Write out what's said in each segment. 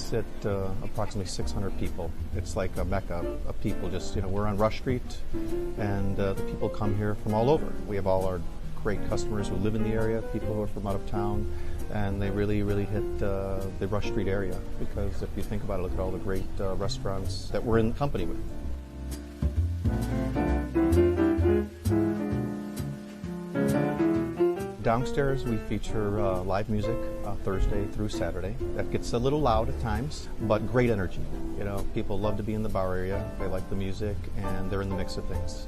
sit approximately 600 people. It's like a mecca of people. Just, we're on Rush Street, and the people come here from all over. We have all our great customers who live in the area, people who are from out of town, and they really, really hit the Rush Street area, because if you think about it, look at all the great restaurants that we're in company with. Downstairs, we feature live music Thursday through Saturday. That gets a little loud at times, but great energy. People love to be in the bar area. They like the music, and they're in the mix of things.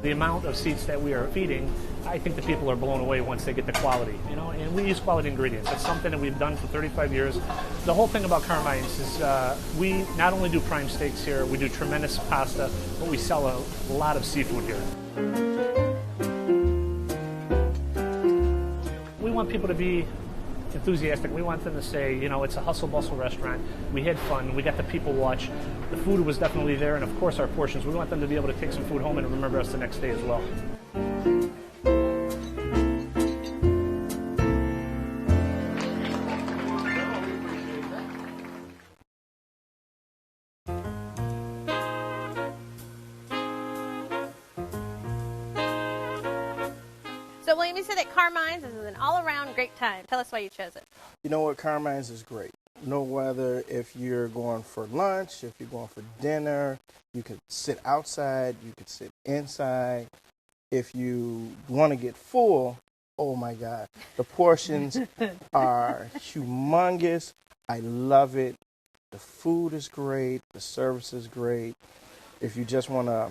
The amount of seats that we are feeding, I think the people are blown away once they get the quality, and we use quality ingredients. It's something that we've done for 35 years. The whole thing about CARMINE'S is we not only do prime steaks here, we do tremendous pasta, but we sell a lot of seafood here. We want people to be enthusiastic. We want them to say, it's a hustle-bustle restaurant. We had fun. We got the people watch. The food was definitely there, and of course our portions. We want them to be able to take some food home and remember us the next day as well. So, William, you said that CARMINE'S is an all-around great time. Tell us why you chose it. You know what? CARMINE'S is great. No whether if you're going for lunch, if you're going for dinner, you could sit outside, you could sit inside. If you want to get full, oh my God, the portions are humongous. I love it. The food is great. The service is great. If you just want to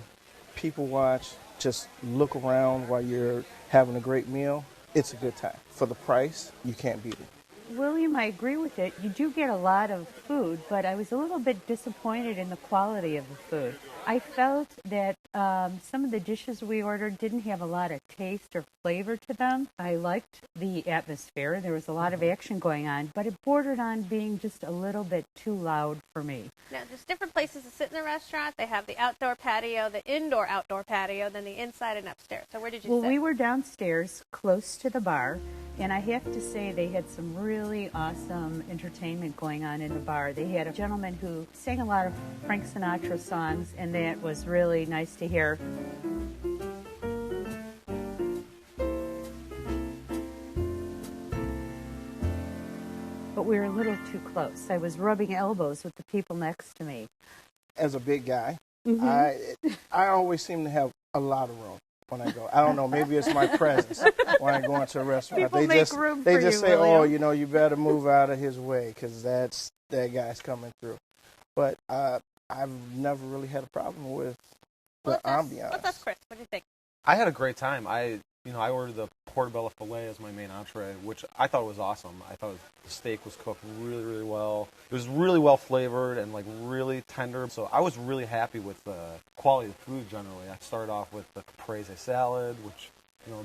people watch, just look around while you're having a great meal, it's a good time. For the price, you can't beat it. William, I agree with it. You do get a lot of food, but I was a little bit disappointed in the quality of the food. I felt that some of the dishes we ordered didn't have a lot of taste or flavor to them. I liked the atmosphere. There was a lot of action going on, but it bordered on being just a little bit too loud for me. Now, there's different places to sit in the restaurant. They have the outdoor patio, the indoor-outdoor patio, then the inside and upstairs. So where did you sit? Well, we were downstairs close to the bar, and I have to say they had some really awesome entertainment going on in the bar. They had a gentleman who sang a lot of Frank Sinatra songs, and that was really nice to hear. But we were a little too close. I was rubbing elbows with the people next to me. As a big guy, I always seem to have a lot of room when I go. I don't know, maybe it's my presence when I go into a restaurant. People they make just room they for just you, say, William. "Oh, you better move out of his way because that guy's coming through." But I've never really had a problem with the ambiance. What's us, Chris? What do you think? I had a great time. I ordered the portobello filet as my main entree, which I thought was awesome. I thought the steak was cooked really, really well. It was really well flavored and really tender. So I was really happy with the quality of the food generally. I started off with the caprese salad, which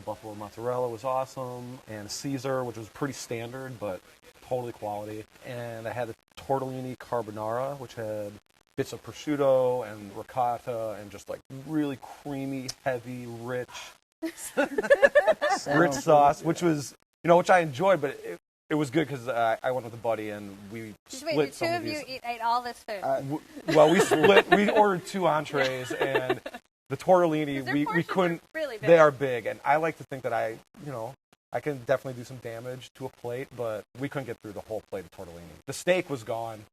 buffalo mozzarella was awesome, and Caesar, which was pretty standard but totally quality. And I had the tortellini carbonara, which had bits of prosciutto and ricotta and just really creamy, heavy, rich sauce, which was, which I enjoyed, but it was good because I went with a buddy and we split Wait, some two of of these. you ate all this food? Well, we split. We ordered 2 entrees, and the tortellini we couldn't. Really big. They are big, and I like to think that I can definitely do some damage to a plate, but we couldn't get through the whole plate of tortellini. The steak was gone.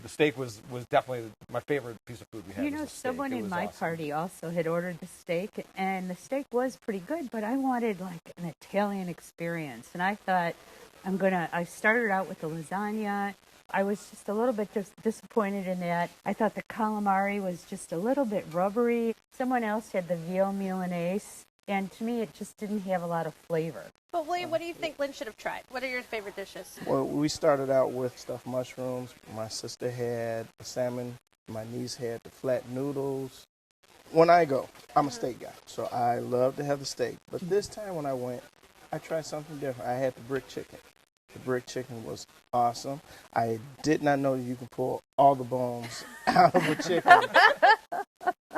The steak was definitely my favorite piece of food we had. Someone in my party also had ordered the steak, and the steak was pretty good, but I wanted an Italian experience. And I thought, I started out with the lasagna. I was just a little bit disappointed in that. I thought the calamari was just a little bit rubbery. Someone else had the veal milanese, and to me it just didn't have a lot of flavor. But William, what do you think Lynn should have tried? What are your favorite dishes? Well, we started out with stuffed mushrooms. My sister had the salmon. My niece had the flat noodles. When I go, I'm a steak guy, so I love to have the steak. But this time when I went, I tried something different. I had the brick chicken. The brick chicken was awesome. I did not know that you can pull all the bones out of a chicken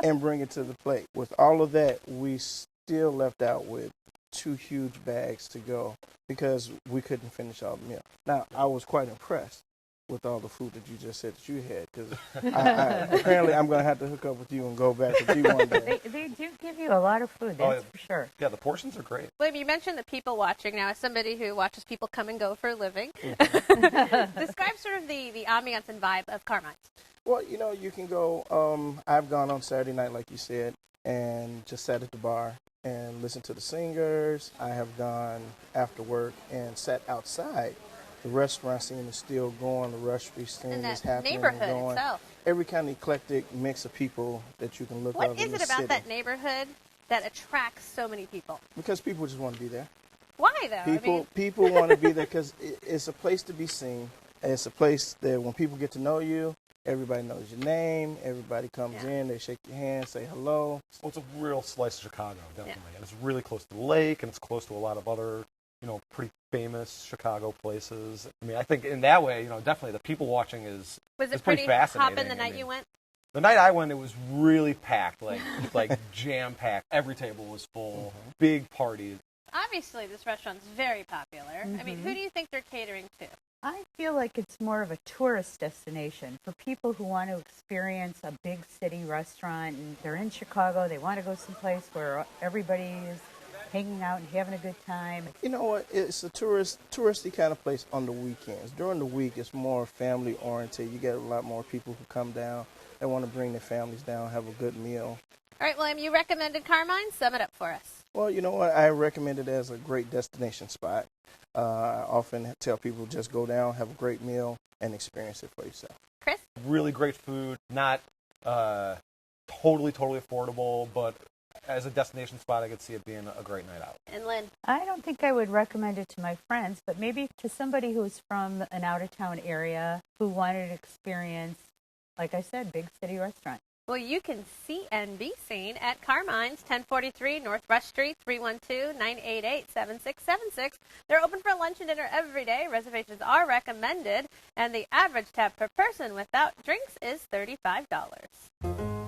and bring it to the plate. With all of that, we still left out with 2 huge bags to go because we couldn't finish all the meal. Now, I was quite impressed with all the food that you just said that you had, because apparently I'm going to have to hook up with you and go back with you one day. They do give you a lot of food, that's for sure. Yeah, the portions are great. William, you mentioned the people watching. Now, as somebody who watches people come and go for a living, describe sort of the ambiance and vibe of Carmine's. Well, you know, you can go, I've gone on Saturday night, like you said, and just sat at the bar and listened to the singers. I have gone after work and sat outside. The restaurant scene is still going. The restaurant scene In is that happening and neighborhood going. itself. Every kind of eclectic mix of people that you can look What up is in it the about city. that neighborhood that attracts so many people? Because people just want to be there. Why, though? People want to be there because it's a place to be seen. It's a place that when people get to know you, everybody knows your name. Everybody comes in, they shake your hand, say hello. Well, it's a real slice of Chicago, definitely. Yeah. And it's really close to the lake, and it's close to a lot of other, pretty famous Chicago places. I mean, I think in that way, definitely the people watching is Was it is pretty pretty fascinating. hopping the night you went? The night I went, it was really packed, like jam-packed. Every table was full, big parties. Obviously, this restaurant's very popular. I mean, who do you think they're catering to? I feel like it's more of a tourist destination for people who want to experience a big city restaurant, and they're in Chicago, they want to go someplace where everybody is hanging out and having a good time. You know what? It's a touristy kind of place on the weekends. During the week, it's more family oriented. You get a lot more people who come down. They want to bring their families down, have a good meal. All right, William, you recommended Sum it up for us. Well, you know what? I recommend it as a great destination spot. I often tell people just go down, have a great meal, and experience it for yourself. Chris? Really great food, not totally affordable, but as a destination spot, I could see it being a great night out. And Lynn? I don't think I would recommend it to my friends, but maybe to somebody who's from an out-of-town area who wanted to experience, like I said, big city restaurant. Well, you can see and be seen at Carmine's, 1043 North Rush Street, 312-988-7676. They're open for lunch and dinner every day. Reservations are recommended, and the average tab per person without drinks is $35.